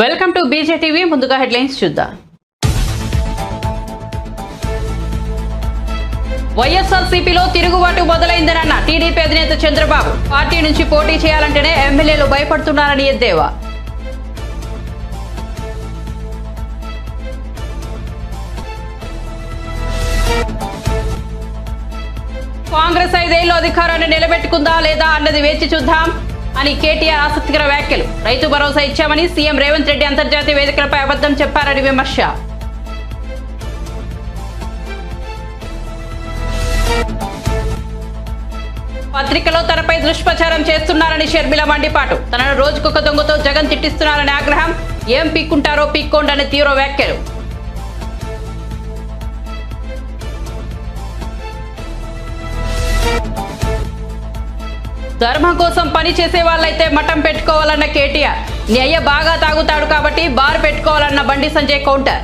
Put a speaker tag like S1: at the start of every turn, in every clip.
S1: Welcome to బీజేటీవీ. ముందుగా headlines చూద్దాం. వైఎస్ఆర్సీపీలో తిరుగుబాటు మొదలైందన్న టీడీపీ అధినేత చంద్రబాబు. పార్టీ నుంచి పోటీ చేయాలంటేనే ఎమ్మెల్యేలు భయపడుతున్నారని ఎద్దేవా. కాంగ్రెస్ 5 ఏళ్లు అధికారాన్ని నిలబెట్టుకుందా లేదా అన్నది వేచి చూద్దాం అని కేటీఆర్ ఆసక్తికర వ్యాఖ్యలు. రైతు భరోసా ఇచ్చామని సీఎం రేవంత్ రెడ్డి అంతర్జాతీయ వేదికలపై అబద్ధం చెప్పారని విమర్శ. పత్రికలో తనపై దుష్ప్రచారం చేస్తున్నారని షర్మిల మండిపాటు. తనను రోజుకొక దొంగతో జగన్ తిట్టిస్తున్నారని ఆగ్రహం. ఏం పీక్కుంటారో పీక్కోండని తీవ్ర వ్యాఖ్యలు. ధర్మం కోసం పని చేసే వాళ్ళైతే మఠం పెట్టుకోవాలన్న కేటీఆర్. నీ అయ్య బాగా తాగుతాడు కాబట్టి బార్ పెట్టుకోవాలన్న బండి సంజయ్ కౌంటర్.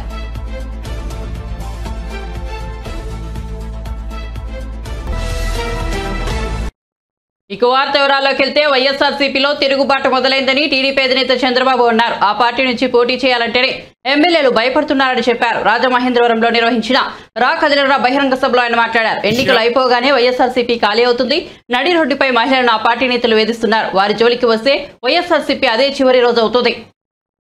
S1: ఇక వార్త వివరాల్లోకి వెళ్తే వైఎస్ఆర్సీపీలో తిరుగుబాటు మొదలైందని టీడీపీ అధినేత చంద్రబాబు అన్నారు. ఆ పార్టీ నుంచి పోటీ చేయాలంటేనే ఎమ్మెల్యేలు భయపడుతున్నారని చెప్పారు. రాజమహేంద్రవరంలో నిర్వహించిన రా కదిలిరా బహిరంగ సభలో ఆయన మాట్లాడారు. ఎన్నికలు అయిపోగానే వైఎస్ఆర్సీపీ ఖాళీ అవుతుంది. నడి రోడ్డుపై మహిళలను ఆ పార్టీ నేతలు వేధిస్తున్నారు. వారి జోలికి వస్తే వైఎస్ఆర్సీపీ అదే చివరి రోజు అవుతుంది.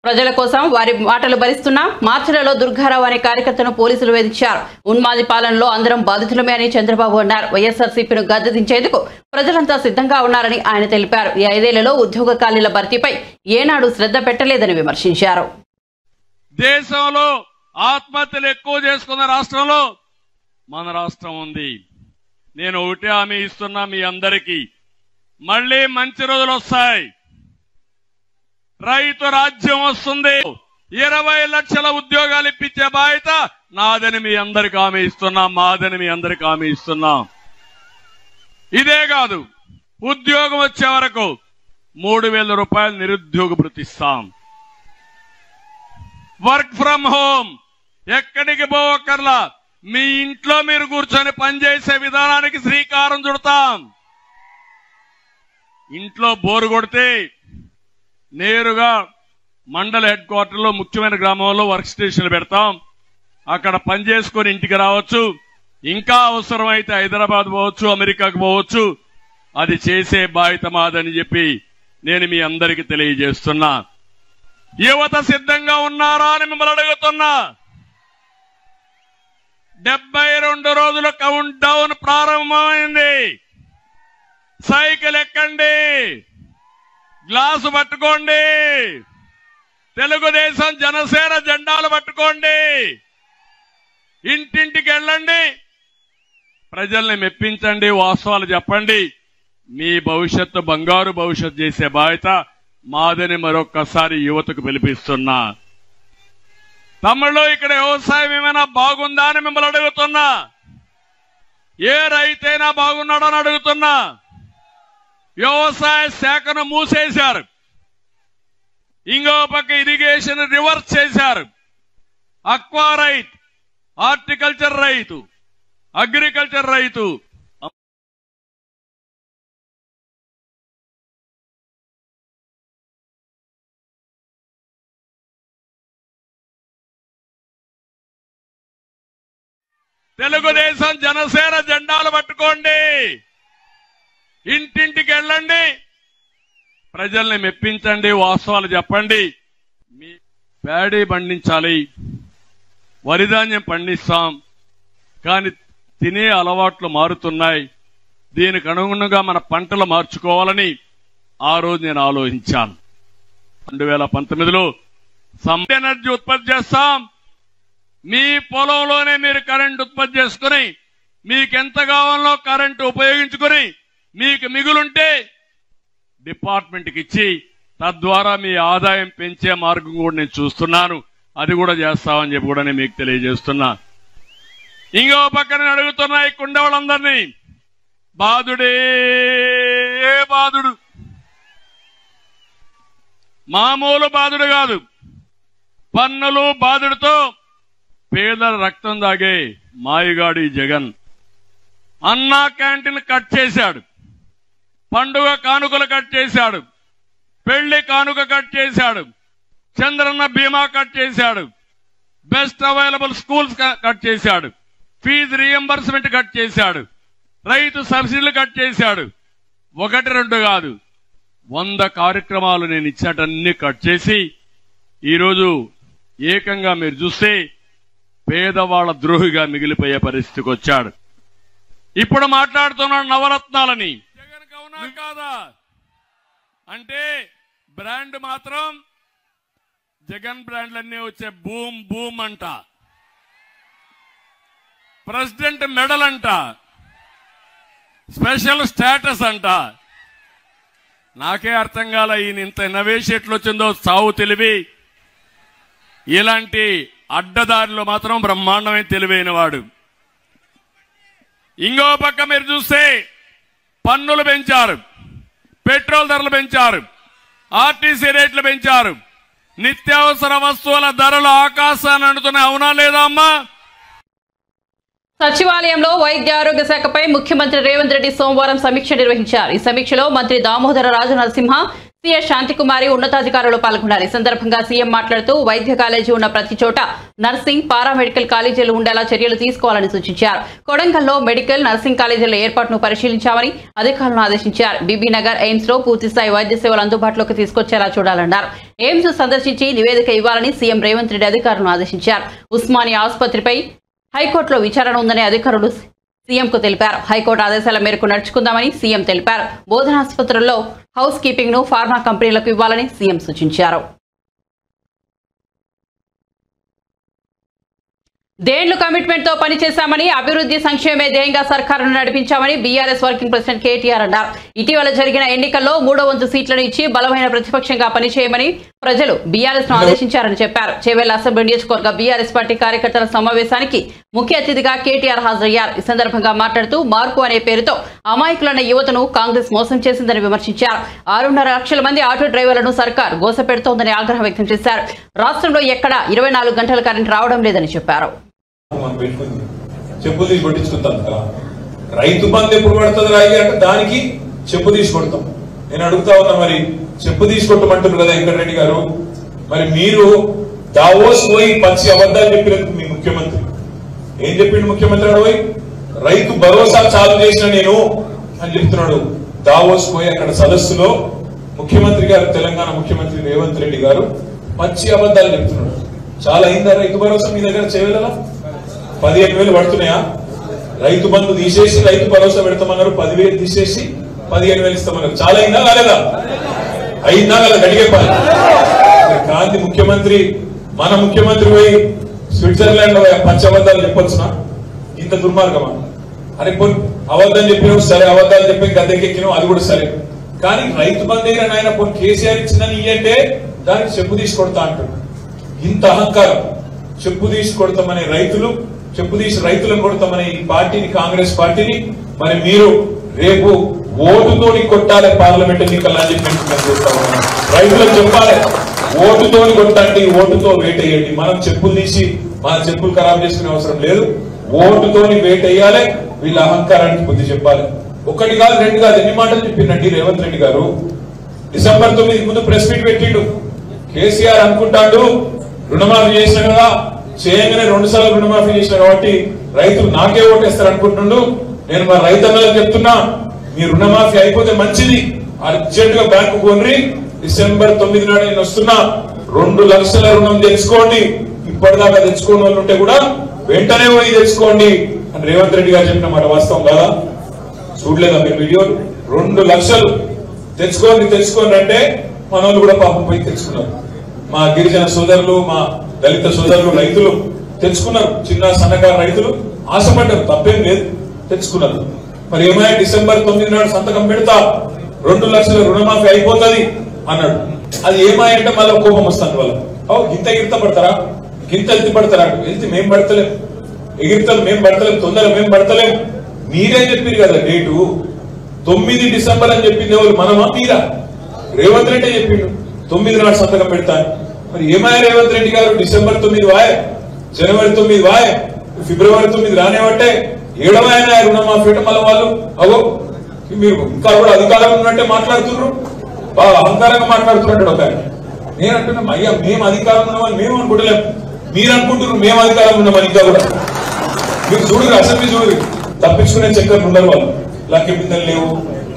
S1: ప్రజల కోసం వారి మాటలు భరిస్తున్నా మార్చిలలో దుర్గారావు అనే కార్యకర్తను పోలీసులు వేధించారు. ఉన్మాది పాలనలో అందరం బాధితులమే అని చంద్రబాబు అన్నారు. వైఎస్ఆర్సీపీను గద్దెదించేందుకు ప్రజలంతా సిద్ధంగా ఉన్నారని ఆయన తెలిపారు. ఈ 5 ఏళ్లలో ఉద్యోగ ఖాళీల భర్తీపై ఏనాడు శ్రద్ధ పెట్టలేదని విమర్శించారు.
S2: దేశంలో ఆత్మహత్యలు ఎక్కువ చేసుకున్న రాష్ట్రంలో మన రాష్ట్రం ఉంది. నేను ఒకటే హామీ ఇస్తున్నా మీ అందరికీ, మళ్ళీ మంచి రోజులు వస్తాయి. రైతు రాజ్యం వస్తుంది. 20 లక్షల ఉద్యోగాలు ఇప్పించే బాధ్యత నాదని మీ అందరికి హామీ ఇస్తున్నా, మాదని మీ అందరికి హామీ ఇస్తున్నా. ఇదే కాదు, ఉద్యోగం వచ్చే వరకు 3,000 రూపాయలు నిరుద్యోగ భృతి ఇస్తాం. వర్క్ ఫ్రం హోమ్, ఎక్కడికి పోవక్కర్లా, మీ ఇంట్లో మీరు కూర్చొని పనిచేసే విధానానికి శ్రీకారం చుడతాం. ఇంట్లో బోరు కొడితే నేరుగా మండల హెడ్ క్వార్టర్లో ముఖ్యమైన గ్రామంలో వర్క్ స్టేషన్లు పెడతాం. అక్కడ పనిచేసుకొని ఇంటికి రావచ్చు. ఇంకా అవసరమైతే హైదరాబాద్ పోవచ్చు, అమెరికాకు పోవచ్చు. అది చేసే బాధ్యత మాదని చెప్పి నేను మీ అందరికీ తెలియజేస్తున్నా. యువత సిద్ధంగా ఉన్నారా అని మిమ్మల్ని అడుగుతున్నా. 72 రోజుల కౌంట్ డౌన్ ప్రారంభమైంది. సైకిల్ ఎక్కండి, గ్లాసు పట్టుకోండి, తెలుగుదేశం జనసేన జెండాలు పట్టుకోండి, ఇంటింటికి వెళ్ళండి, ప్రజల్ని మెప్పించండి, వాస్తవాలు చెప్పండి. మీ భవిష్యత్తు బంగారు భవిష్యత్తు చేసే బాధ్యత మాదని మరొక్కసారి యువతకు పిలిపిస్తున్నా. తమ్ముళ్ళు, ఇక్కడ వ్యవసాయం ఏమైనా బాగుందా అని మిమ్మల్ని అడుగుతున్నా. ఏ రైతైనా బాగున్నాడని అడుగుతున్నా. వ్యవసాయ శాఖను మూసేశారు. ఇంకో పక్క ఇరిగేషన్ రివర్స్ చేశారు. అక్వా రైతు, హార్టికల్చర్ రైతు, అగ్రికల్చర్ రైతు, తెలుగుదేశం జనసేన జెండాలు పట్టుకోండి, ఇంటింటికి వెళ్ళండి, ప్రజల్ని మెప్పించండి, వాస్తవాలు చెప్పండి. మీ ప్యాడీ పండించాలి, వరిధాన్యం పండిస్తాం, కానీ తినే అలవాట్లు మారుతున్నాయి. దీనికి అనుగుణంగా మన పంటలు మార్చుకోవాలని ఆ రోజు నేను ఆలోచించాను. 2019లో సన్ ఎనర్జీ ఉత్పత్తి చేస్తాం. మీ పొలంలోనే మీరు కరెంట్ ఉత్పత్తి చేసుకుని మీకెంత కావాలో కరెంటు ఉపయోగించుకుని మీకు మిగులుంటే డిపార్ట్మెంట్కి ఇచ్చి తద్వారా మీ ఆదాయం పెంచే మార్గం కూడా నేను చూస్తున్నాను. అది కూడా చేస్తామని చెప్పి కూడా నేను మీకు తెలియజేస్తున్నా. ఇంకో పక్కన అడుగుతున్నా ఇక్కడ ఉండే వాళ్ళందరినీ, బాధుడే బాధుడు, మామూలు బాధుడు కాదు, పన్నులు బాధుడితో పేదల రక్తం దాగే మాయగాడి జగన్. అన్నా క్యాంటీన్ కట్ చేశాడు, పండుగ కానుకలు కట్ చేశాడు, పెళ్లి కానుక కట్ చేశాడు, చంద్రన్న బీమా కట్ చేశాడు, బెస్ట్ అవైలబుల్ స్కూల్స్ కట్ చేశాడు, ఫీజు రీఎంబర్స్మెంట్ కట్ చేశాడు, రైతు సబ్సిడీలు కట్ చేశాడు. 1-2 కాదు, 100 కార్యక్రమాలు నేను ఇచ్చినటన్ని కట్ చేసి ఈరోజు ఏకంగా మీరు చూస్తే పేదవాళ్ల ద్రోహిగా మిగిలిపోయే పరిస్థితికి వచ్చాడు. ఇప్పుడు మాట్లాడుతున్నాడు నవరత్నాలని. జగన్ అవునా కాదా అంటే బ్రాండ్ మాత్రం జగన్ బ్రాండ్లన్నీ వచ్చే బూమ్ బూమ్ అంట, ప్రెసిడెంట్ మెడల్ అంట, స్పెషల్ స్టేటస్ అంట. నాకే అర్థం కాల ఈయన ఇంత ఇన్నోవేషన్ ఎట్లా వచ్చిందో. సావు తెలివి, ఇలాంటి అడ్డదారిలో మాత్రం బ్రహ్మాండమైన తెలివైన వాడు. ఇంకో పక్క మీరు చూస్తే పన్నులు పెంచారు, పెట్రోల్ ధరలు పెంచారు, ఆర్టీసీ రేట్లు పెంచారు, నిత్యావసర వస్తువుల ధరలు ఆకాశాన్ని అంటున్నాయి. అవునా లేదా అమ్మా?
S1: సచివాలయంలో వైద్య ఆరోగ్య శాఖపై ముఖ్యమంత్రి రేవంత్ రెడ్డి సోమవారం సమీక్ష నిర్వహించారు. ఈ సమీక్షలో మంత్రి దామోదర రాజు నరసింహ, సీఎస్ శాంతికుమారి ఉన్నతాధికారులు పాల్గొన్నారు. ఈ సందర్భంగా సీఎం మాట్లాడుతూ వైద్య కాలేజీ ఉన్న ప్రతి చోట నర్సింగ్, పారామెడికల్ కాలేజీలు ఉండేలా చర్యలు తీసుకోవాలని సూచించారు. కొడంగల్లో మెడికల్, నర్సింగ్ కాలేజీల ఏర్పాటును పరిశీలించామని అధికారులను ఆదేశించారు. బీబీనగర్, ఎయిమ్స్ లో పూర్తిస్థాయి వైద్య సేవలు అందుబాటులోకి తీసుకొచ్చేలా చూడాలన్నారు. ఎయిమ్స్ సందర్శించి నివేదిక ఇవ్వాలని సీఎం రేవంత్ రెడ్డి అధికారులను ఆదేశించారు. ఉస్మానియా ఆసుపత్రిపై హైకోర్టులో విచారణ ఉందని అధికారులు సీఎంకు తెలిపారు. హైకోర్టు ఆదేశాల మేరకు నడుచుకుందామని సీఎం తెలిపారు. బోధనాసుపత్రుల్లో హౌస్ కీపింగ్ ను ఫార్మా కంపెనీలకు ఇవ్వాలని సీఎం సూచించారు. దేండ్లు కమిట్మెంట్ తో పనిచేశామని, అభివృద్ధి సంక్షేమే ధ్యేయంగా సర్కారును నడిపించామని బీఆర్ఎస్ వర్కింగ్ ప్రెసిడెంట్ కేటీఆర్ అన్నారు. ఇటీవల జరిగిన ఎన్నికల్లో 3వ వంతు సీట్లను ఇచ్చి బలమైన ప్రతిపక్షంగా పనిచేయమని ప్రజలు బీఆర్ఎస్ ను ఆదేశించారని చెప్పారు. చేవెళ్ల అసెంబ్లీ నియోజకవర్గ బీఆర్ఎస్ పార్టీ కార్యకర్తల సమావేశానికి ముఖ్య అతిథిగా కేటీఆర్ హాజరయ్యారు. ఈ సందర్భంగా మాట్లాడుతూ మార్పు అనే పేరుతో అమాయకులైన యువతను కాంగ్రెస్ మోసం చేసిందని విమర్శించారు. 6.5 లక్షల మంది ఆటో డ్రైవర్లను సర్కార్ గోసపెడుతోందని ఆగ్రహం వ్యక్తం చేశారు. రాష్ట్రంలో ఎక్కడా 24 గంటల కరెంట్ రావడం లేదని చెప్పారు.
S3: చెప్పు తీసి కొట్టించుకుంటాం కదా. రైతు బంధు ఎప్పుడు పడుతుంది రాయి అంటే దానికి చెప్పు తీసి కొడతాం. నేను అడుగుతా ఉన్నా, మరి చెప్పు తీసి కొట్టమంటారు కదా వెంకటరెడ్డి గారు, మరి మీరు దావోస్ పోయి పచ్చి అబద్ధాలు చెప్పినందుకు మీ ముఖ్యమంత్రి ఏం చెప్పిండు? ముఖ్యమంత్రి పోయి రైతు భరోసా చాలు చేసిన నేను అని చెప్తున్నాడు. దావోస్ పోయి అక్కడ సదస్సులో ముఖ్యమంత్రి గారు, తెలంగాణ ముఖ్యమంత్రి రేవంత్ రెడ్డి గారు పచ్చి అబద్ధాలు చెప్తున్నాడు. చాలా అయిందా రైతు భరోసా మీ దగ్గర? చేయగలరా? 15,000 పడుతున్నాయా? రైతు బంధు తీసేసి రైతు భరోసా పెడతామన్నారు, 10,000 తీసేసి 15,000 ఇస్తామన్నారు. చాలా అయిందా కాలేదా? అయిందా కదా? గడిగే పని. గాంధీ ముఖ్యమంత్రి, మన ముఖ్యమంత్రి పోయి స్విట్జర్లాండ్ పచ్చి అబద్ధాలు చెప్పొచ్చునా? ఇంత దుర్మార్గమా? అరే పోయి అబద్ధం చెప్పినావు సరే, అబద్ధాలు చెప్పి గద్దెకెక్కినావు అది కూడా సరే, కానీ రైతు బంధు దగ్గర నాయన పోయి కేసీఆర్ ఇచ్చిందని ఇయ్యంటే దానికి చెప్పు తీసి కొడతా అంటాడు. ఇంత అహంకారం. చెప్పు తీసి కొడతామనే రైతులు, చెప్పు తీసి రైతులను కొడతామనే ఈ పార్టీని, కాంగ్రెస్ పార్టీని మరి మీరు రేపు ఓటుతోని కొట్టాలి పార్లమెంట్ ఎన్నికల్లో అని చెప్పి రైతులకు చెప్పాలి. ఓటుతోని కొట్టండి, ఓటుతో వేటేయండి. మనం చెప్పులు తీసి మన చెప్పులు ఖరాబ్ చేసుకునే అవసరం లేదు. ఓటుతోని వేటేయాలి. వీళ్ళ అహంకారానికి బుద్ధి చెప్పాలి. 1 కాదు 2 కాదు, ఎన్ని మాటలు చెప్పిండండి రేవంత్ రెడ్డి గారు. డిసెంబర్ 9 ముందు ప్రెస్ మీట్ పెట్టిండు. కేసీఆర్ అనుకుంటాడు రుణమాఫీ చేసిన కదా, చేయగానే 2 సార్లు రుణమాఫీ చేసిన కాబట్టి రైతులు నాకే ఓటేస్తారు అనుకుంటుండు. నేను మా రైతన్నలకు చెప్తున్నా, మీ రుణమాఫీ అయిపోతే మంచిది, అర్జెంట్ గా బ్యాంకు కొనరి. డిసెంబర్ 9 నాడు నేను వస్తున్నా, 2 లక్షల రుణం తెచ్చుకోండి. ఇప్పటిదాకా తెచ్చుకోని వాళ్ళు ఉంటే కూడా వెంటనే పోయి తెచ్చుకోండి అని రేవంత్ రెడ్డి గారు చెప్పిన మాట వాస్తవం కదా? చూడలేదా మీరు వీడియోలు? 2 లక్షలు తెచ్చుకోండి అంటే మన వాళ్ళు కూడా పాపం పోయి తెచ్చుకున్నారు. మా గిరిజన సోదరులు, మా దళిత సోదరులు, రైతులు తెచ్చుకున్నారు. చిన్న సన్నకారు రైతులు ఆశపడ్డారు, తప్పేం లేదు, తెచ్చుకున్నారు. మరి ఏమైనా డిసెంబర్ 9 నాడు సంతకం పెడతా 2 లక్షల రుణమాఫీ అయిపోతుంది అన్నాడు. అది ఏమాయంటే మళ్ళీ కోపం వస్తాను వాళ్ళు. గింత ఎగిరిత పడతారా, గింత ఎత్తి పడతారా? వెళ్తే మేము పడతలేం, ఎగిరితలు మేము పడతలేం, తొందర మేము పడతలేం. మీరే చెప్పారు కదా డేటు 9 డిసెంబర్ అని చెప్పింది ఎవరు? మనమా మీరా? రేవంత్ రెడ్డి చెప్పిండు 9 నాడు సంతకం పెడతాను. మరి ఏమాయ రేవంత్ రెడ్డి గారు? డిసెంబర్ 9 వాయ్, జనవరి 9 వాయ్, ఫిబ్రవరి 9 రానివ్వంటే 7వ ఆయన రుణమాఫీ అంటే మళ్ళీ వాళ్ళు అవో మీరు ఇంకా కూడా అధికారం ఉన్నట్టే మాట్లాడుతున్నారు, బాగా అహంకారంగా మాట్లాడుతున్నట్టు ఒక నేను అంటున్నాం అయ్యా మేము అధికారం ఉన్నామని మేము అనుకుంటలేము, మీరు అనుకుంటున్నారు మేము అధికారం ఉన్నామని. ఇంకా కూడా మీరు చూడరు, అసెంబ్లీ చూడరు, తప్పించుకునే చక్కర్లు ఉండరు వాళ్ళు. లక్కి బిందెలు లేవు,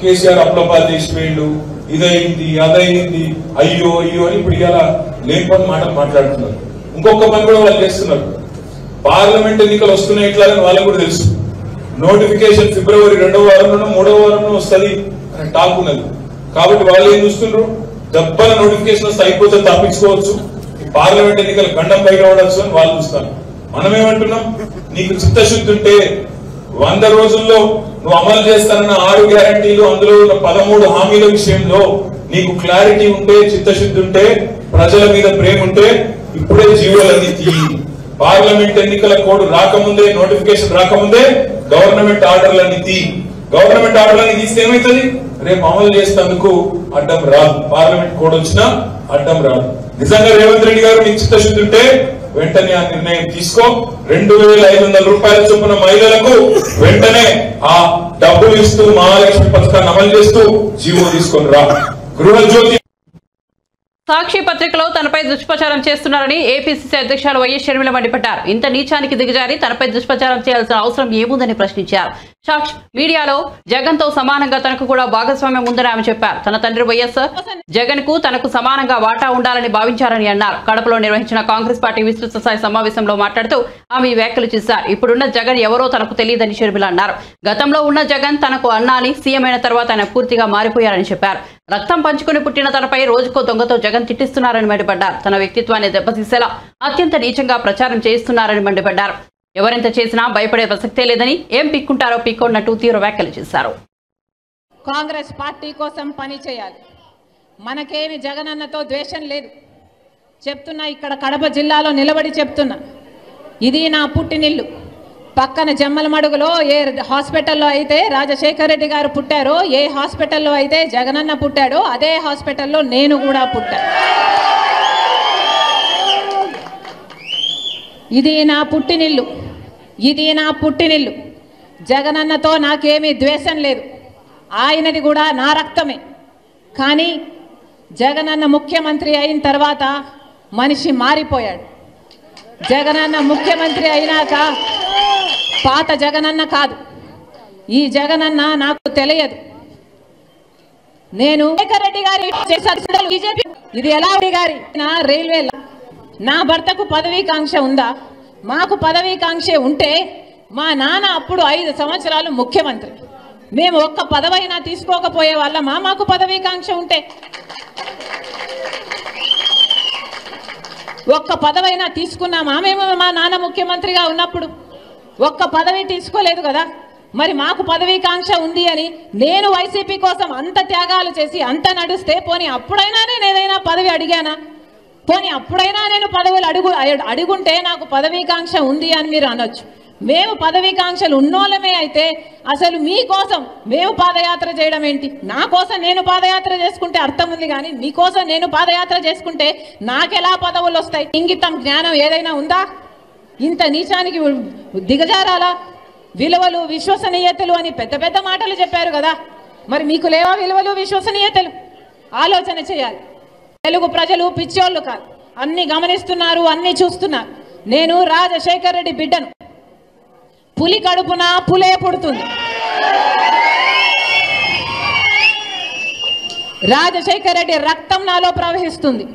S3: కేసీఆర్ అప్లపాలు చేసిపోయిండు, ఇదైంది అదైంది, అయ్యో అయ్యో అని ఇప్పుడు ఇలా లేని మాటలు మాట్లాడుతున్నారు. ఇంకొక పని కూడా వాళ్ళు చేస్తున్నారు. పార్లమెంట్ ఎన్నికలు వస్తున్నాయి ఇట్లా అని వాళ్ళకు కూడా తెలుసు. నోటిఫికేషన్ ఫిబ్రవరి 2వ వారంలోనో 3వ వారంలో వస్తుంది అని టాక్ ఉన్నది. కాబట్టి వాళ్ళు ఏం చూస్తున్నారు, దెబ్బల నోటిఫికేషన్ వస్తే అయిపోతే తప్పించుకోవచ్చు, ఈ పార్లమెంట్ ఎన్నికలు గండం బయట పడవచ్చు అని వాళ్ళు చూస్తారు. మనం ఏమంటున్నాం, నీకు చిత్తశుద్ధి ఉంటే 100 రోజుల్లో నువ్వు అమలు చేస్తానన్న 6 గ్యారంటీలు, అందులో ఉన్న 13 హామీల విషయంలో నీకు క్లారిటీ ఉంటే, చిత్తశుద్ధి ఉంటే, ప్రజల మీద ప్రేమ ఉంటే ఇప్పుడే జీవోలన్నీ తీయి. పార్లమెంట్ ఎన్నికల కోడ్ రాకముందే, నోటిఫికేషన్ రాకముందే గవర్నమెంట్ ఆర్డర్లన్నీ తీ. గవర్నమెంట్ ఆర్డర్లన్నీ తీస్తే ఏమైతుంది, రేపు అమలు చేసేందుకు అడ్డం రాదు. పార్లమెంట్ కోడ్ వచ్చినా అడ్డం రాదు. నిజంగా రేవంత్ రెడ్డి గారు నీకు చిత్తశుద్ధి ఉంటే వెంటనే ఆ నిర్ణయం తీసుకో. 2500 రూపాయల చొప్పున మహిళలకు వెంటనే ఆ డబ్బులు ఇస్తూ మహాలక్ష్మి పథకాన్ని అమలు చేస్తూ జీవో తీసుకొని రా. గృహజ్యోతి
S1: సాక్షి పత్రికలో తనపై దుష్ప్రచారం చేస్తున్నారని ఏపీసీసీ అధ్యక్షులు వైఎస్ షర్మిల మండిపడ్డారు. ఇంత నీచానికి దిగజారి తనపై దుష్ప్రచారం చేయాల్సిన అవసరం ఏముందని ప్రశ్నించారు. సాక్షి మీడియాలో జగన్ తో సమానంగా తనకు కూడా భాగస్వామ్యం ఉందని ఆమె చెప్పారు. తన తండ్రి వైఎస్ జగన్ కు తనకు సమానంగా వాటా ఉండాలని భావించారని అన్నారు. కడపలో నిర్వహించిన కాంగ్రెస్ పార్టీ విస్తృత స్థాయి సమావేశంలో మాట్లాడుతూ ఆమె వ్యాఖ్యలు చేశారు. ఇప్పుడున్న జగన్ ఎవరో తనకు తెలియదని షర్మిల అన్నారు. గతంలో ఉన్న జగన్ తనకు అన్నా అని, సీఎం అయిన తర్వాత ఆయన పూర్తిగా మారిపోయారని చెప్పారు. రక్తం పంచుకుని పుట్టిన తనపై రోజుకో దొంగతో జగన్ తిట్టిస్తున్నారని మండిపడ్డారు. తన వ్యక్తిత్వాన్ని దెబ్బతీసేలా అత్యంత నీచంగా ప్రచారం చేస్తున్నారని మండిపడ్డారు. ఎవరెంత చేసినా భయపడే ప్రసక్తే లేదని, ఏం పిక్కుంటారో పిక్కొన్నట్టు తీవ్ర వ్యాఖ్యలు చేశారు.
S4: కాంగ్రెస్ పార్టీ కోసం పని చేయాలి. మనకేమి జగనన్నతో ద్వేషం లేదు. చెప్తున్నా, ఇక్కడ కడప జిల్లాలో నిలబడి చెప్తున్నా, ఇది నా పుట్టినిల్లు. పక్కన జమ్మలమడుగులో ఏ హాస్పిటల్లో అయితే రాజశేఖర్ రెడ్డి గారు పుట్టారో, ఏ హాస్పిటల్లో అయితే జగనన్న పుట్టాడో, అదే హాస్పిటల్లో నేను కూడా పుట్టా. ఇది నా పుట్టినిల్లు, ఇది నా పుట్టినిల్లు. జగనన్నతో నాకేమీ ద్వేషం లేదు, ఆయనది కూడా నా రక్తమే. కానీ జగనన్న ముఖ్యమంత్రి అయిన తర్వాత మనిషి మారిపోయాడు. జగనన్న ముఖ్యమంత్రి అయినాక పాత జగనన్న కాదు, ఈ జగనన్న నాకు తెలియదు. నేను రెడ్డి గారి బీజేపీ ఇది ఎలా గారి నా రైల్వే నా భర్తకు పదవీకాంక్ష ఉందా? మాకు పదవీకాంక్ష ఉంటే మా నాన్న అప్పుడు 5 సంవత్సరాలు ముఖ్యమంత్రి, మేము ఒక్క పదవైనా తీసుకోకపోయే వాళ్ళమా? మాకు పదవీకాంక్ష ఉంటే ఒక్క పదవైనా తీసుకున్నామా మేము? మా నాన్న ముఖ్యమంత్రిగా ఉన్నప్పుడు ఒక్క పదవి తీసుకోలేదు కదా. మరి మాకు పదవీకాంక్ష ఉంది అని నేను వైసీపీ కోసం అంత త్యాగాలు చేసి అంత నడుస్తే, పోనీ అప్పుడైనా నేను ఏదైనా పదవి అడిగానా? పోనీ అప్పుడైనా నేను పదవులు అడుగుంటే నాకు పదవీకాంక్ష ఉంది అని మీరు అనొచ్చు. మేము పదవీకాంక్షలు ఉన్నోళ్ళమే అయితే అసలు మీకోసం మేము పాదయాత్ర చేయడం ఏంటి? నా కోసం నేను పాదయాత్ర చేసుకుంటే అర్థం ఉంది, కానీ మీకోసం నేను పాదయాత్ర చేసుకుంటే నాకెలా పదవులు వస్తాయి? ఇంగితం జ్ఞానం ఏదైనా ఉందా? ఇంత నీచానికి దిగజారాలా? విలువలు విశ్వసనీయతలు అని పెద్ద పెద్ద మాటలు చెప్పారు కదా, మరి మీకు లేవా విలువలు విశ్వసనీయతలు? ఆలోచన చేయాలి. తెలుగు ప్రజలు పిచ్చోళ్ళు కాదు, అన్ని గమనిస్తున్నారు, అన్ని చూస్తున్నారు. నేను రాజశేఖర్ రెడ్డి బిడ్డను. పులి కడుపున పులే పుడుతుంది. రాజశేఖర్ రెడ్డి రక్తం నాలో ప్రవహిస్తుంది.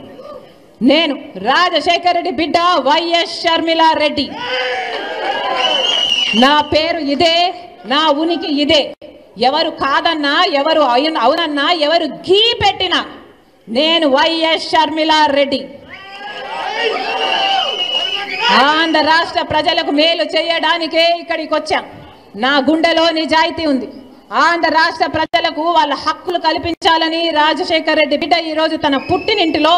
S4: నేను రాజశేఖర్ రెడ్డి బిడ్డ వైఎస్ షర్మిల రెడ్డి. నా పేరు ఇదే, నా ఉనికి ఇదే. ఎవరు కాదన్నా, ఎవరు అవునన్నా, ఎవరు గీ పెట్టినా నేను వైఎస్ షర్మిల రెడ్డి. ఆంధ్ర రాష్ట్ర ప్రజలకు మేలు చేయడానికే ఇక్కడికి వచ్చాం. నా గుండెలో నిజాయితీ ఉంది. ఆంధ్ర రాష్ట్ర ప్రజలకు వాళ్ళ హక్కులు కల్పించాలని రాజశేఖర్ రెడ్డి బిడ్డ ఈరోజు తన పుట్టినింటిలో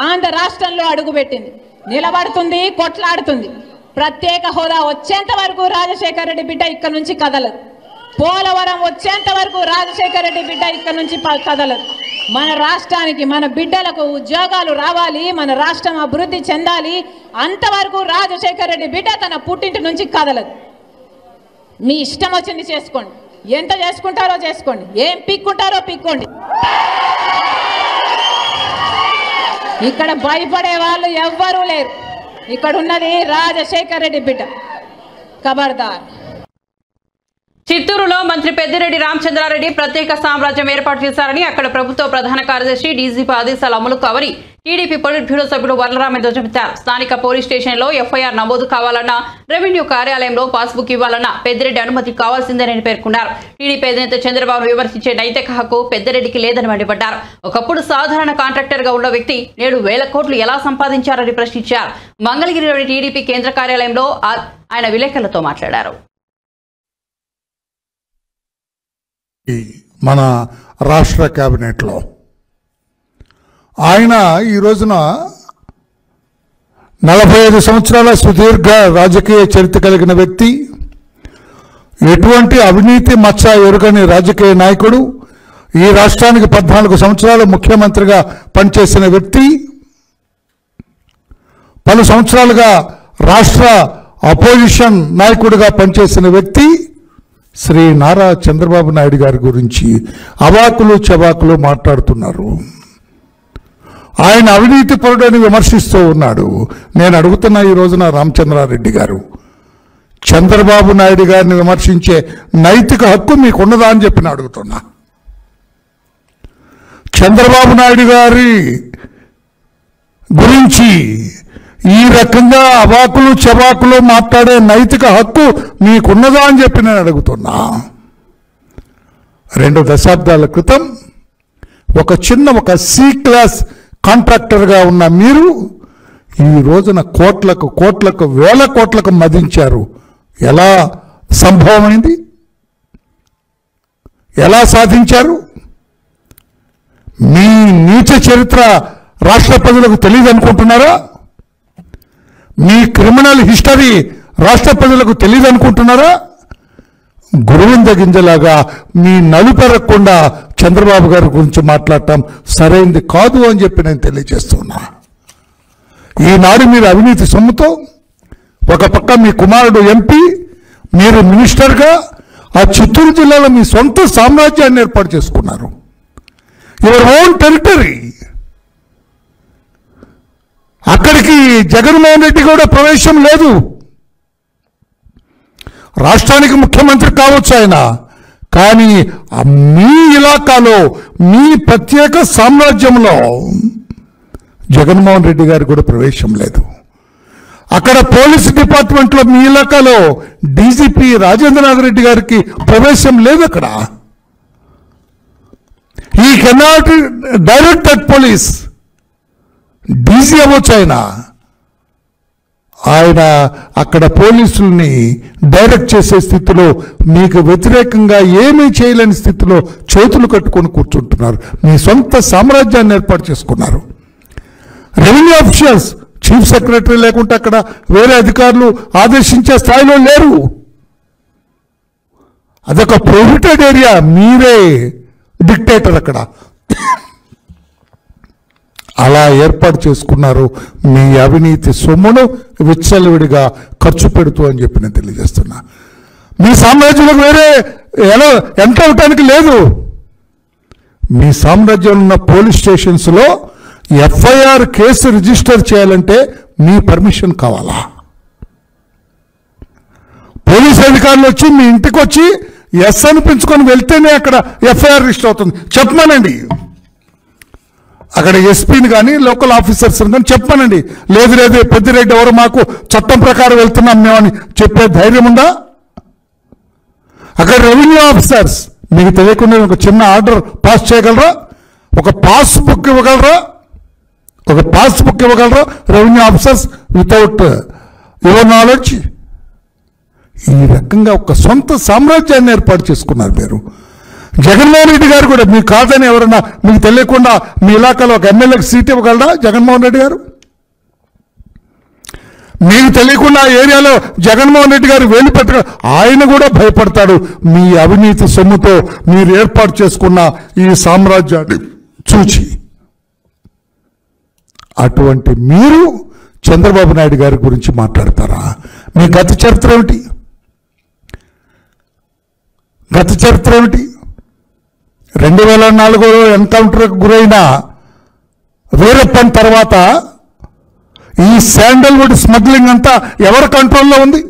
S4: ఆంధ్ర రాష్ట్రంలో అడుగుపెట్టింది. నిలబడుతుంది, కొట్లాడుతుంది. ప్రత్యేక హోదా వచ్చేంత వరకు రాజశేఖర్ రెడ్డి బిడ్డ ఇక్కడ నుంచి కదలదు. పోలవరం వచ్చేంత వరకు రాజశేఖర్ రెడ్డి బిడ్డ ఇక్కడ నుంచి కదలదు. మన రాష్ట్రానికి, మన బిడ్డలకు ఉద్యోగాలు రావాలి, మన రాష్ట్రం అభివృద్ధి చెందాలి, అంతవరకు రాజశేఖర్ రెడ్డి బిడ్డ తన పుట్టింటి నుంచి కదలదు. మీ ఇష్టం వచ్చింది చేసుకోండి, ఎంత చేసుకుంటారో చేసుకోండి, ఏం పిక్కుంటారో పిక్కోండి. ఇక్కడ భయపడే వాళ్ళు ఎవ్వరూ లేరు. ఇక్కడ ఉన్నది రాజశేఖర్ రెడ్డి బిడ్డ. ఖబర్దార్.
S1: చిత్తూరులో మంత్రి పెద్దిరెడ్డి రామచంద్రారెడ్డి ప్రత్యేక సామ్రాజ్యం ఏర్పాటు చేశారని అక్కడ ప్రభుత్వ ప్రధాన కార్యదర్శి డీజీపీ ఆదేశాల అమలు కావని టీడీపీ పొలిట్ బ్యూరో సభ్యుడు వరలరామేంద్ర చెప్పారు. స్థానిక పోలీస్ స్టేషన్లో ఎఫ్ఐఆర్ నమోదు కావాలన్నా, రెవెన్యూ కార్యాలయంలో పాస్బుక్ ఇవ్వాలన్నా పెద్దిరెడ్డి అనుమతి కావాల్సిందేనని పేర్కొన్నారు. టీడీపీ అధినేత చంద్రబాబు విమర్శించే నైతిక హక్కు పెద్దిరెడ్డికి లేదని మండిపడ్డారు. ఒకప్పుడు సాధారణ కాంట్రాక్టర్ గా ఉన్న వ్యక్తి నేడు 1000 కోట్లు ఎలా సంపాదించారని ప్రశ్నించారు. మంగళగిరిలోని టీడీపీ కేంద్ర కార్యాలయంలో ఆయన విలేకరులతో మాట్లాడారు.
S5: మన రాష్ట్ర కేబినెట్లో ఆయన ఈ రోజున 45 సంవత్సరాల సుదీర్ఘ రాజకీయ చరిత్ర కలిగిన వ్యక్తి, ఎటువంటి అవినీతి మచ్చ ఎరుగని రాజకీయ నాయకుడు, ఈ రాష్ట్రానికి 14 సంవత్సరాలు ముఖ్యమంత్రిగా పనిచేసిన వ్యక్తి, పలు సంవత్సరాలుగా రాష్ట్ర అపోజిషన్ నాయకుడిగా పనిచేసిన వ్యక్తి శ్రీ నారా చంద్రబాబు నాయుడు గారి గురించి అవాకులు చవాకులు మాట్లాడుతున్నారు. ఆయన అవినీతి పరుడని విమర్శిస్తూ ఉన్నాడు. నేను అడుగుతున్నా ఈ రోజున రామచంద్రారెడ్డి గారు, చంద్రబాబు నాయుడు గారిని విమర్శించే నైతిక హక్కు మీకున్నదా అని చెప్పి నేను అడుగుతున్నా. చంద్రబాబు నాయుడు గారి గురించి ఈ రకంగా అవాకులు చవాకులు మాట్లాడే నైతిక హక్కు మీకున్నదా అని చెప్పి నేను అడుగుతున్నా. 2 దశాబ్దాల క్రితం ఒక సి క్లాస్ కాంట్రాక్టర్గా ఉన్న మీరు ఈ రోజున కోట్లకు 1000 కోట్లకు మదించారు. ఎలా సంభవమైంది? ఎలా సాధించారు? మీ నీచ చరిత్ర రాష్ట్ర ప్రజలకు తెలియదు అనుకుంటున్నారా? మీ క్రిమినల్ హిస్టరీ రాష్ట్ర ప్రజలకు తెలియదు అనుకుంటున్నారా? గురువింద గింజలాగా మీ నలుపెరగకుండా చంద్రబాబు గారి గురించి మాట్లాడటం సరైంది కాదు అని చెప్పి నేను తెలియజేస్తున్నా. ఈనాడు మీరు అవినీతి సొమ్ముతో ఒక పక్క మీ కుమారుడు ఎంపీ, మీరు మినిస్టర్గా ఆ చిత్తూరు జిల్లాలో మీ సొంత సామ్రాజ్యాన్ని ఏర్పాటు చేసుకున్నారు. Your own territory. అక్కడికి జగన్మోహన్ రెడ్డి కూడా ప్రవేశం లేదు. రాష్ట్రానికి ముఖ్యమంత్రి కావచ్చు ఆయన, కానీ మీ ఇలాకాలో మీ ప్రత్యేక సామ్రాజ్యంలో జగన్మోహన్ రెడ్డి గారికి కూడా ప్రవేశం లేదు. అక్కడ పోలీస్ డిపార్ట్మెంట్లో మీ ఇలాకాలో డీజీపీ రాజేంద్రనాథ్ రెడ్డి గారికి ప్రవేశం లేదు. అక్కడ ఈ cannot direct at police. DC అవ్వచ్చు ఆయన అక్కడ పోలీసుల్ని డైరెక్ట్ చేసే స్థితిలో, మీకు వ్యతిరేకంగా ఏమీ చేయలేని స్థితిలో చేతులు కట్టుకొని కూర్చుంటున్నారు. మీ సొంత సామ్రాజ్యాన్ని ఏర్పాటు చేసుకున్నారు. రెవెన్యూ ఆఫీషియల్స్, చీఫ్ సెక్రటరీ లేకుంటే అక్కడ వేరే అధికారులు ఆదేశించే స్థాయిలో లేరు. అదొక ప్రొహిబిటెడ్ ఏరియా. మీరే డిక్టేటర్ అక్కడ. అలా ఏర్పాటు చేసుకున్నారు. మీ అవినీతి సొమ్మును విచ్చలవిడిగా ఖర్చు పెడుతూ అని చెప్పి నేను తెలియజేస్తున్నా. మీ సామ్రాజ్యంలో వేరే ఎలా ఎంటర్ అవటానికి లేదు. మీ సామ్రాజ్యంలో ఉన్న పోలీస్ స్టేషన్స్లో ఎఫ్ఐఆర్ కేసు రిజిస్టర్ చేయాలంటే మీ పర్మిషన్ కావాలా? పోలీస్ అధికారులు వచ్చి మీ ఇంటికి వచ్చి ఎస్ అనిపించుకొని వెళ్తేనే అక్కడ ఎఫ్ఐఆర్ రిజిస్టర్ అవుతుంది. చెప్పమనండి. అక్కడ ఎస్పీని కానీ లోకల్ ఆఫీసర్స్ని కానీ చెప్పమనండి. లేదు పెద్దిరెడ్డి ఎవరు, మాకు చట్టం ప్రకారం వెళ్తున్నాం మేమని చెప్పే ధైర్యం ఉందా? అక్కడ రెవెన్యూ ఆఫీసర్స్ మీకు తెలియకుండా ఒక చిన్న ఆర్డర్ పాస్ చేయగలరా? ఒక పాస్బుక్ ఇవ్వగలరా? Revenue officers without your knowledge? ఈ రకంగా ఒక సొంత సామ్రాజ్యాన్ని ఏర్పాటు చేసుకున్నారు మీరు. జగన్మోహన్ రెడ్డి గారు కూడా మీకు కాదని ఎవరన్నా మీకు తెలియకుండా మీ ఇలాకాలో ఒక ఎమ్మెల్యేకి సీట్ ఇవ్వగలరా జగన్మోహన్ రెడ్డి గారు? మీకు తెలియకుండా ఏరియాలో జగన్మోహన్ రెడ్డి గారు వేలు పెట్ట ఆయన కూడా భయపడతాడు. మీ అవినీతి సొమ్ముతో మీరు ఏర్పాటు చేసుకున్న ఈ సామ్రాజ్యాన్ని చూచి. అటువంటి మీరు చంద్రబాబు నాయుడు గారి గురించి మాట్లాడతారా? మీ గత చరిత్ర ఏమిటి? 2004లో ఎన్కౌంటర్కు గురైన వీరప్పన్ తర్వాత ఈ శాండల్వుడ్ స్మగ్లింగ్ అంతా ఎవరి కంట్రోల్లో ఉంది?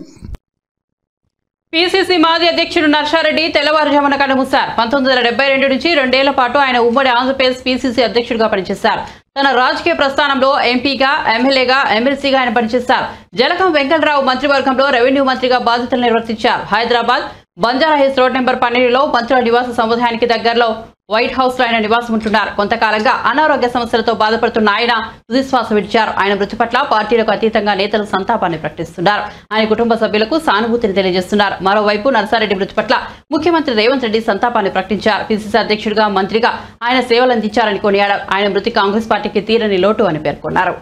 S1: పీసీసీ మాజీ అధ్యక్షుడు నర్సారెడ్డి తెల్లవారుజామున కన్నుమూశారు. 1972 నుంచి 2 ఏళ్ల పాటు ఆయన ఉమ్మడి ఆంధ్రప్రదేశ్ పీసీసీ అధ్యక్షుడిగా పనిచేశారు. తన రాజకీయ ప్రస్థానంలో ఎంపీగా, ఎమ్మెల్యేగా, ఎమ్మెల్సీగా ఆయన పనిచేశారు. జలకం వెంకటరావు మంత్రివర్గంలో రెవెన్యూ మంత్రిగా బాధ్యతలు నిర్వర్తించారు. హైదరాబాద్ బంజారాహిల్స్ రోడ్ నెంబర్ 12లో మంత్రుల నివాస సముదాయానికి దగ్గరలో వైట్ హౌస్ లో ఆయన నివాసం ఉంటున్నారు. కొంతకాలంగా అనారోగ్య సమస్యలతో బాధపడుతున్న ఆయన తుదిశ్వాస విడిచారు. ఆయన మృతి పట్ల పార్టీలకు అతీతంగా నేతలు సంతాపాన్ని ప్రకటిస్తున్నారు. ఆయన కుటుంబ సభ్యులకు సానుభూతిని తెలియజేస్తున్నారు. మరోవైపు నర్సారెడ్డి మృతి పట్ల ముఖ్యమంత్రి రేవంత్ రెడ్డి సంతాపాన్ని ప్రకటించారు. పీసీసీ అధ్యక్షుడిగా, మంత్రిగా ఆయన సేవలు అందించారని కొనియాడారు. ఆయన మృతి కాంగ్రెస్ పార్టీకి తీరని లోటు అని పేర్కొన్నారు.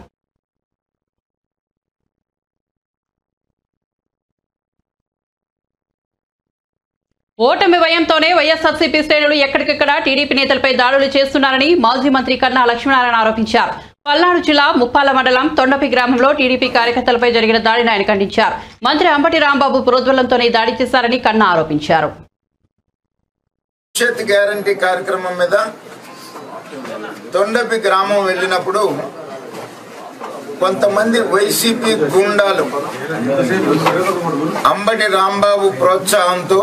S1: ఓటమి భయంతోనే వైఎస్ఆర్సీపీ శ్రేణులు ఎక్కడికెక్కడ టీడీపీ నేతలపై దాడులు చేస్తున్నారని మాజీ మంత్రి కన్నా లక్ష్మీనారాయణ ఆరోపించారు. పల్నాడు జిల్లా ముప్పాల మండలం తొండపి గ్రామంలో టీడీపీ కార్యకర్తలపై జరిగిన దాడిని ఆయన ఖండించారు. మంత్రి అంబటి రాంబాబు ప్రోద్బలంతోనే దాడి చేశారని కన్నా ఆరోపించారు.
S6: భవిష్యత్ గ్యారంటీ కార్యక్రమం మీద తొండపి గ్రామం వెళ్ళినప్పుడు కొంతమంది వైసీపీ గుండాలు అంబటి రాంబాబు ప్రోత్సాహంతో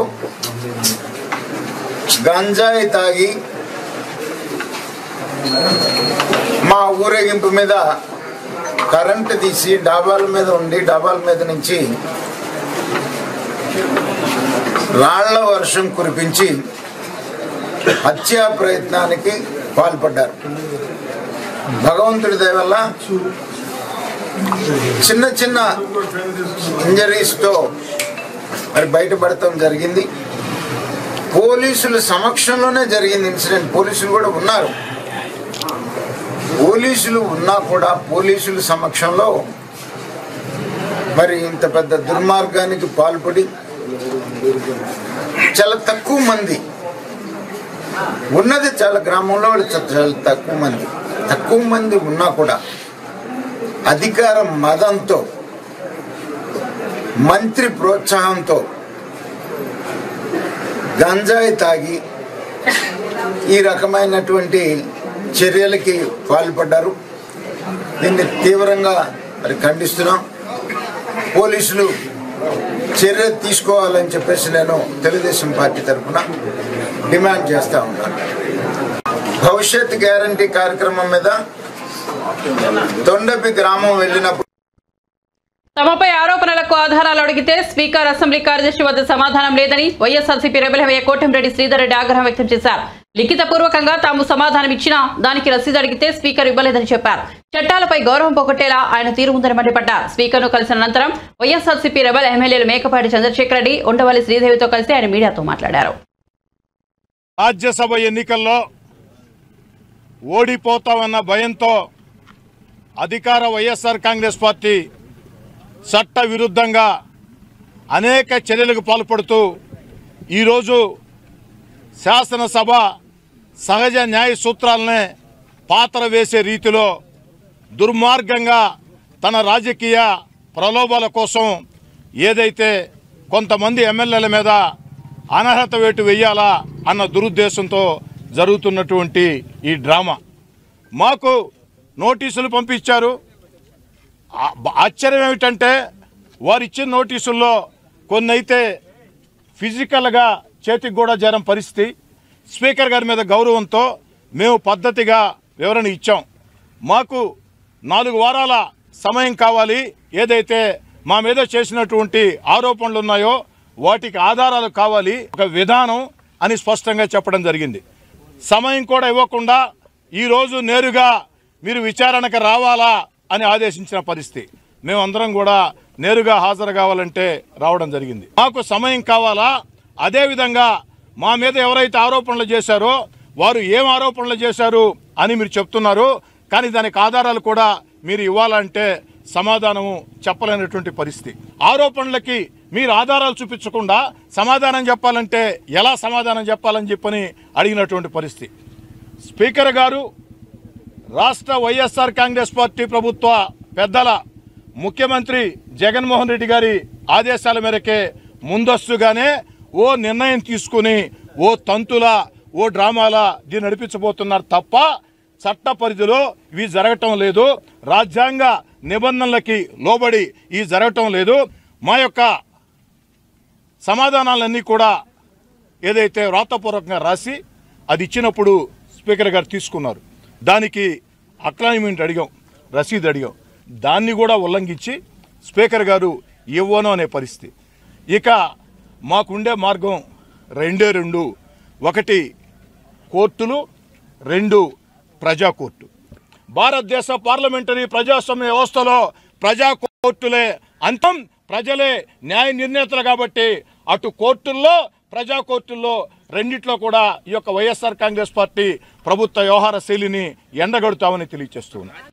S6: గంజాయి తాగి మా ఊరేగింపు మీద కరెంటు తీసి డాబాల మీద ఉండి డాబాల మీద నుంచి రాళ్ల వర్షం కురిపించి హత్యా ప్రయత్నానికి పాల్పడ్డారు. భగవంతుడి దయ వల్ల చిన్న చిన్న ఇంజరీస్తో మరి బయటపడటం జరిగింది. పోలీసుల సమక్షంలోనే జరిగింది ఇన్సిడెంట్. పోలీసులు కూడా ఉన్నారు. పోలీసులు ఉన్నా కూడా పోలీసుల సమక్షంలో మరి ఇంత పెద్ద దుర్మార్గానికి పాల్పడి చాలా తక్కువ మంది ఉన్నది, చాలా గ్రామంలో చాలా తక్కువ మంది ఉన్నా కూడా అధికార మదంతో, మంత్రి ప్రోత్సాహంతో గంజాయి తాగి ఈ రకమైనటువంటి చర్యలకి పాల్పడ్డారు. దీన్ని తీవ్రంగా మరి ఖండిస్తున్నాం. పోలీసులు చర్య తీసుకోవాలని చెప్పేసి నేను తెలుగుదేశం పార్టీ తరఫున డిమాండ్ చేస్తా ఉన్నాను. భవిష్యత్ గ్యారంటీ కార్యక్రమం మీద తొండపి గ్రామం వెళ్ళినప్పుడు
S1: తమపై ఆరోపణలకు ఆధారాలు అడిగితే స్పీకర్, అసెంబ్లీ కార్యదర్శి వద్ద సమాధానం లేదని వైఎస్ఆర్సీపీ రెబెల్ ఎమ్మెల్యే కోటంరెడ్డి శ్రీధర్ రెడ్డి ఆగ్రహం వ్యక్తం చేశారు. లిఖితపూర్వకంగా తాము సమాధానం ఇచ్చినా దానికి రసీదు అడిగితే స్పీకర్ ఇవ్వలేదని చెప్పారు. చట్టాలపై గౌరవం పోగొట్టేలా ఆయన తీరు ఉందని మండిపడ్డారు. స్పీకర్ను కలిసిన అనంతరం వైఎస్ఆర్సీపీ రెబెల్ ఎమ్మెల్యేలు మేకపాటి చంద్రశేఖర్ రెడ్డి, ఉండవల్లి శ్రీదేవితో కలిసి ఆయన మీడియాతో మాట్లాడారు.
S7: రాజ్యసభ ఎన్నికల్లో ఓడిపోతామన్న భయంతో అధికార వైఎస్ఆర్ కాంగ్రెస్ పార్టీ చట్ట విరుద్ధంగా అనేక చర్యలకు పాల్పడుతూ ఈరోజు శాసనసభ సహజ న్యాయ సూత్రాలనే పాత్ర వేసే రీతిలో దుర్మార్గంగా తన రాజకీయ ప్రలోభాల కోసం ఏదైతే కొంతమంది ఎమ్మెల్యేల మీద అనర్హత వేటు వేయాలా అన్న దురుద్దేశంతో జరుగుతున్నటువంటి ఈ డ్రామా. మాకు నోటీసులు పంపించారు. ఆశ్చర్యం ఏమిటంటే వారు ఇచ్చిన నోటీసుల్లో కొన్ని అయితే ఫిజికల్గా చేతికి కూడా చేరం పరిస్థితి. స్పీకర్ గారి మీద గౌరవంతో మేము పద్ధతిగా వివరణ ఇచ్చాం. మాకు 4 వారాల సమయం కావాలి, ఏదైతే మా మీద చేసినటువంటి ఆరోపణలు ఉన్నాయో వాటికి ఆధారాలు కావాలి, ఒక విధానం అని స్పష్టంగా చెప్పడం జరిగింది. సమయం కూడా ఇవ్వకుండా ఈరోజు నేరుగా మీరు విచారణకు రావాలా అని ఆదేశించిన పరిస్థితి. మేమందరం కూడా నేరుగా హాజరు కావాలంటే రావడం జరిగింది. మాకు సమయం కావాలా, అదేవిధంగా మా మీద ఎవరైతే ఆరోపణలు చేశారో వారు ఏం ఆరోపణలు చేశారు అని మీరు చెప్తున్నారు, కానీ దానికి ఆధారాలు కూడా మీరు ఇవ్వాలంటే సమాధానము చెప్పలేనటువంటి పరిస్థితి. ఆరోపణలకి మీరు ఆధారాలు చూపించకుండా సమాధానం చెప్పాలంటే ఎలా సమాధానం చెప్పాలని చెప్పని అడిగినటువంటి పరిస్థితి. స్పీకర్ గారు రాష్ట్ర వైఎస్ఆర్ కాంగ్రెస్ పార్టీ ప్రభుత్వ పెద్దల ముఖ్యమంత్రి జగన్మోహన్ రెడ్డి గారి ఆదేశాల మేరకే ముందస్తుగానే ఓ నిర్ణయం తీసుకుని ఓ తంతుల ఓ డ్రామాల దీన్ని నడిపించబోతున్నారు తప్ప చట్ట పరిధిలో ఇవి జరగటం లేదు, రాజ్యాంగ నిబంధనలకి లోబడి ఇవి జరగటం లేదు. మా యొక్క సమాధానాలన్నీ కూడా ఏదైతే వ్రాతపూర్వకంగా రాసి అది ఇచ్చినప్పుడు స్పీకర్ గారు తీసుకున్నారు. దానికి అక్నాలజ్మెంట్ అడిగాం, రసీదు అడిగాం, దాన్ని కూడా ఉల్లంఘించి స్పీకర్ గారు ఇవ్వను అనే పరిస్థితి. ఇక మాకుండే మార్గం రెండు, ఒకటి కోర్టులు, రెండు ప్రజా కోర్టు. భారతదేశ పార్లమెంటరీ ప్రజాస్వామ్య వ్యవస్థలో ప్రజా కోర్టులే అంతం, ప్రజలే న్యాయ నిర్ణేతలు కాబట్టి అటు కోర్టుల్లో ప్రజా కోర్టుల్లో రెండిట్లో కూడా ఈ యొక్క వైఎస్ఆర్ కాంగ్రెస్ పార్టీ ప్రభుత్వ వ్యవహార శైలిని ఎండగడుతామని తెలియజేస్తున్నారు.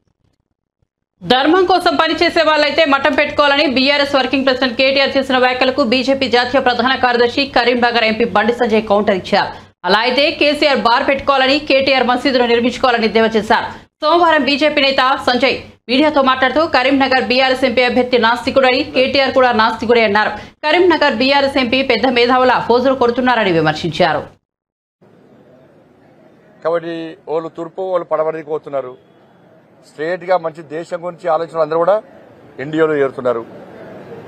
S1: ధర్మం కోసం పనిచేసే వాళ్ళైతే మఠం పెట్టుకోవాలని బీఆర్ఎస్ వర్కింగ్ ప్రెసిడెంట్ కేటీఆర్ చేసిన వ్యాఖ్యలకు బీజేపీ జాతీయ ప్రధాన కార్యదర్శి కరీంనగర్ ఎంపీ బండి సంజయ్ కౌంటర్ ఇచ్చారు. అలా అయితే కేసీఆర్ బార్ పెట్టుకోవాలని, కేటీఆర్ మసీదును నిర్మించుకోవాలని ఎద్దేవా చేశారు. సోమవారం బీజేపీ నేత సంజయ్ మీడియాతో మాట్లాడుతూ కరీంనగర్ బీఆర్ఎస్ ఎంపీ అభ్యర్థి నాస్తికుడని, కేటీఆర్ కూడా నాస్తికుడే అన్నారు. కరీంనగర్ బీఆర్ఎస్ ఎంపీ పెద్ద మేధావుల ఫోజులు కొడుతున్నారని విమర్శించారు.
S8: కాబట్టి వాళ్ళు తూర్పు వాళ్ళు పడమరికి పోతున్నారు. స్ట్రేట్ గా మంచి దేశం గురించి ఆలోచన అందరూ కూడా ఎన్డీఏలో చేరుతున్నారు.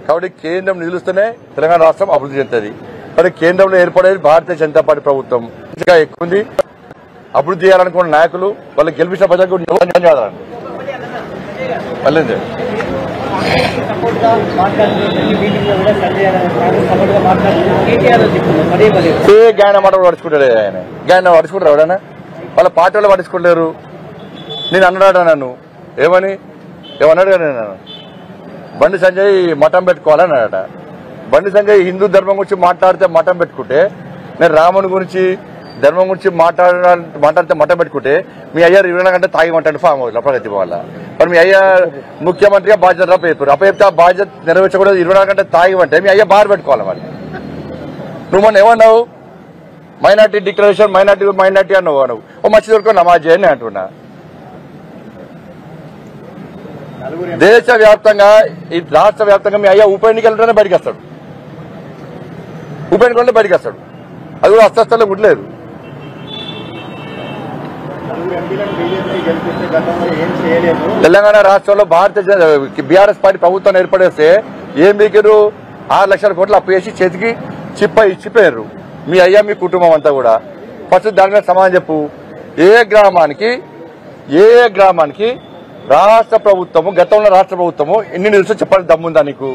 S8: కాబట్టి కేంద్రం నిలుస్తూనే తెలంగాణ రాష్ట్రం అభివృద్ధి చెందుతుంది. కాబట్టి కేంద్రంలో ఏర్పడేది భారతీయ జనతా పార్టీ ప్రభుత్వం. ఇంకా ఎక్కువ ఉంది. అభివృద్ధి చేయాలనుకున్న నాయకులు వాళ్ళు గెలిపించిన ప్రజలకు ధన్యవాదాలు. గాయన మాట పడుచుకుంటాడు, ఆయన గాయన పడుచుకుంటారు. ఎవడైనా వాళ్ళ పార్టీ వాళ్ళు పట్టించుకోలేరు. నేను అన్నాడు, నన్ను ఏమన్నాడు కానీ నన్ను బండి సంజయ్ మఠం పెట్టుకోవాలని అన్నాడట. బండి సంజయ్ హిందూ ధర్మం గురించి మాట్లాడితే మఠం పెట్టుకుంటే, నేను రాముని గురించి ధర్మం గురించి మాట్లాడితే మఠం పెట్టుకుంటే మీ అయ్యా 24 గంటలు తాగిమంటాడు ఫామ్ హౌస్ ప్రగతి వల్ల. మరి మీ అయ్యా ముఖ్యమంత్రిగా బాధ్యత అప్పచెప్తే ఆ బాధ్యత నెరవేర్చకూడదు. 24 గంటలు తాగిమంటే మీ అయ్యా బార్ పెట్టుకోవాలి. మరి నువ్వు మొన్న ఏమన్నావు? మైనార్టీ డిక్లరేషన్ మైనార్టీ అన్నావు. నువ్వు ఓ మచ్చి దొరుకుని నమాజ్ చేయని అంటున్నా. దేశవ్యాప్తంగా ఈ రాష్ట్ర వ్యాప్తంగా మీ అయ్యా ఉప ఎన్నికలలోనే బయటకు వస్తాడు. ఉప ఎన్నికల్లో బయటకు వస్తాడు. అది కూడా అస్తస్థల్లో గుడ్లేదు. తెలంగాణ రాష్ట్రంలో బీఆర్ఎస్ పార్టీ ప్రభుత్వం ఏర్పడేస్తే ఏం బీకిరు? 6 లక్షల కోట్లు అప్పు చేసి చేతికి ఇచ్చిపోయారు మీ అయ్యా మీ కుటుంబం అంతా కూడా. ఫస్ట్ దాని మీద సమాధానం చెప్పు. ఏ గ్రామానికి రాష్ట్ర ప్రభుత్వము, గతంలో రాష్ట్ర ప్రభుత్వము ఎన్ని నిధులు చెప్పాలని దమ్ముందా నీకు?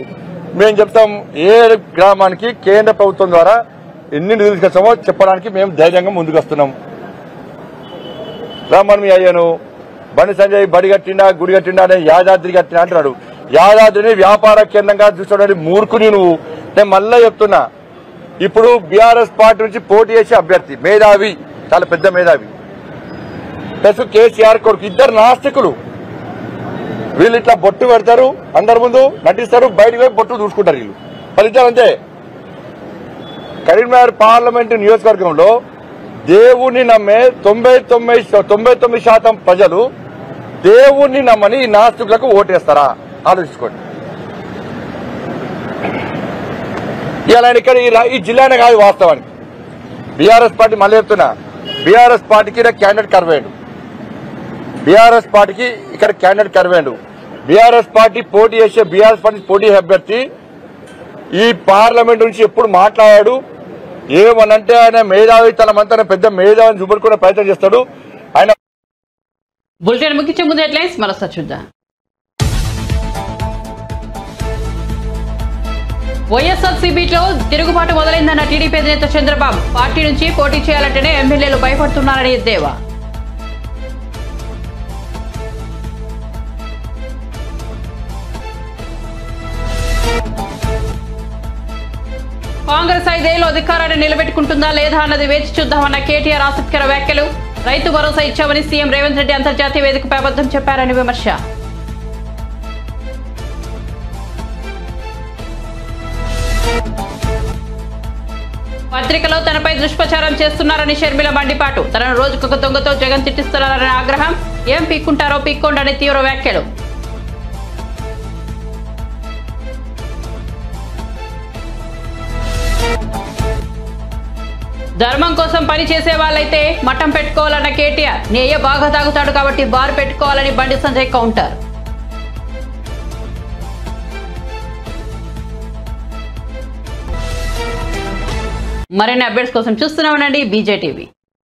S8: మేము చెప్తాం. ఏ గ్రామానికి కేంద్ర ప్రభుత్వం ద్వారా ఎన్ని నిధులు తీసుకొస్తామో చెప్పడానికి మేము ధైర్యంగా ముందుకు వస్తున్నాం. రామన్ మీ అయ్యాను బండి సంజయ్ బడి కట్టిండా, గుడి కట్టిండా అనే యాదాద్రి కట్టినా అంటున్నాడు. యాదాద్రిని వ్యాపార కేంద్రంగా చూసుకోవడానికి మూర్ఖుని నువ్వు. నేను మళ్ళా చెప్తున్నా, ఇప్పుడు బీఆర్ఎస్ పార్టీ నుంచి పోటీ చేసే అభ్యర్థి మేధావి, చాలా పెద్ద మేధావి, ప్లస్ కేసీఆర్ కొడుకు, ఇద్దరు నాస్తికులు. వీళ్ళు ఇట్లా బొట్టు పెడతారు, అందరి ముందు నటిస్తారు, బయటకు పోయి బొట్టు చూసుకుంటారు వీళ్ళు. వాళ్ళిద్దరు అంతే. కరీంనగర్ పార్లమెంటు నియోజకవర్గంలో దేవుణ్ణి నమ్మే 99% ప్రజలు దేవుణ్ణి నమ్మని ఈ నాస్తికులకు ఓటేస్తారా? ఆలోచించుకోండి. ఇలా ఇక్కడ ఈ జిల్లానే కాదు వాస్తవానికి. బీఆర్ఎస్ పార్టీ మళ్ళీ చెప్తున్నా, బీఆర్ఎస్ పార్టీకి క్యాండిడేట్ కరువేయండు. బీఆర్ఎస్ పార్టీకి ఇక్కడ క్యాండిడేట్ కరువేయండు. బీఆర్ఎస్ పార్టీ పోటీ చేసే అభ్యర్థి ఈ పార్లమెంట్ నుంచి ఎప్పుడు మాట్లాడాడు? ఏమనంటే ఆయన మేధావి, తన మంత్రి పెద్ద మేధావిని చూపడుకునే ప్రయత్నం చేస్తాడు ఆయన.
S1: బులెటిన్ ముగించే ముందు హెడ్లైన్స్ మరోసారి చూద్దాం. వైఎస్ఆర్సీపీలో తిరుగుబాటు మొదలైందన్న టీడీపీ అధినేత చంద్రబాబు. పార్టీ నుంచి పోటీ చేయాలంటేనే ఎమ్మెల్యేలు భయపడుతున్నారని ఎద్దేవా. కాంగ్రెస్ 5 ఏళ్లు అధికారాన్ని నిలబెట్టుకుంటుందా లేదా అన్నది వేచి చూద్దామన్న కేటీఆర్ ఆసక్తికర వ్యాఖ్యలు. రైతు భరోసా ఇచ్చామని సీఎం రేవంత్ రెడ్డి అంతర్జాతీయ వేదికపై అబద్ధం చెప్పారని విమర్శ. పత్రికలో తనపై దుష్ప్రచారం చేస్తున్నారని షర్మిల మండిపాటు. తనను రోజుకొక దొంగతో జగన్ తిట్టిస్తున్నారని ఆగ్రహం. ఏం పీక్కుంటారో పీక్కోండని తీవ్ర వ్యాఖ్యలు. ధర్మం కోసం పని చేసే వాళ్ళైతే మఠం పెట్టుకోవాలన్న కేటీఆర్, నీ అయ్య బాగా తాగుతాడు కాబట్టి బార్ పెట్టుకోవాలని బండి సంజయ్ కౌంటర్. మరిన్ని అప్డేట్స్ కోసం చూస్తూనే ఉండండి BJTV.